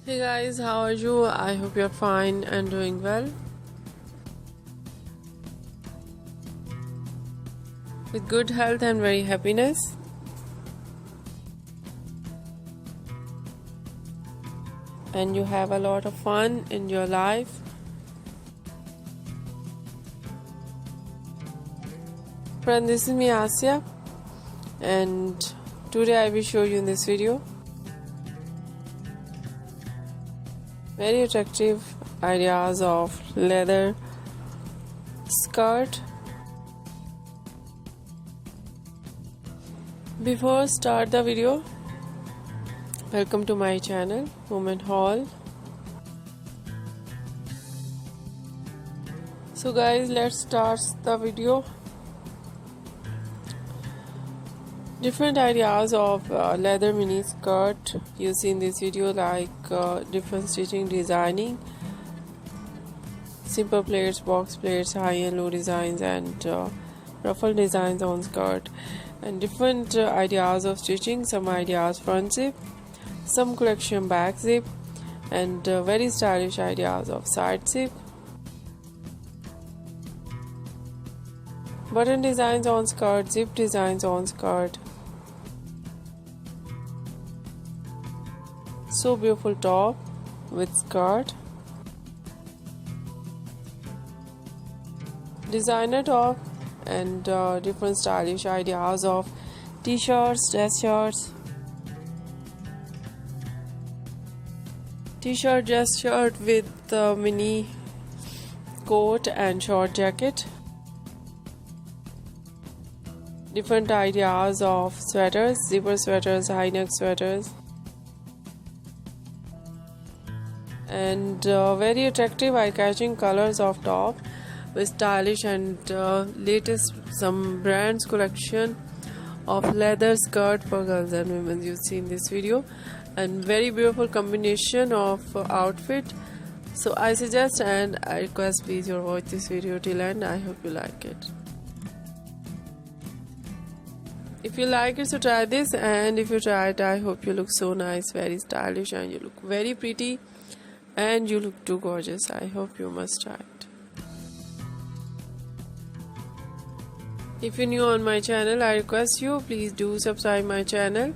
Hey guys, how are you? I hope you're fine and doing well. With good health and very happiness. And you have a lot of fun in your life. Friend, this is me Asya, and today I will show you in this video very attractive ideas of leather skirt. Before start the video, welcome to my channel Women Haul. So guys, let's start the video. Different ideas of leather mini skirt you see in this video, like different stitching, designing, simple plaits, box plaits, high and low designs, and ruffle designs on skirt, and different ideas of stitching. Some ideas front zip, some collection back zip, and very stylish ideas of side zip. Button designs on skirt, zip designs on skirt. So beautiful top with skirt. Designer top and different stylish ideas of t-shirts, dress shirts, t-shirt, dress shirt with mini coat and short jacket. Different ideas of sweaters, zipper sweaters, high neck sweaters, and very attractive eye-catching colors of top with stylish and latest some brands collection of leather skirt for girls and women you see in this video, and very beautiful combination of outfit. So I suggest and I request please you watch this video till end. I hope you like it. If you like it, so try this, and if you try it, I hope you look so nice, very stylish, and you look very pretty, and you look too gorgeous. I hope you must try it. If you're new on my channel, I request you please do subscribe my channel,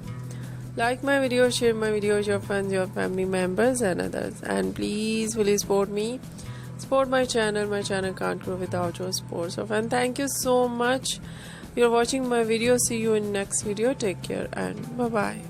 like my video, share my video with your friends, your family members and others, and please support me, support my channel. My channel can't grow without your support. So friend, thank you so much. You're watching my video. See you in next video. Take care and bye bye.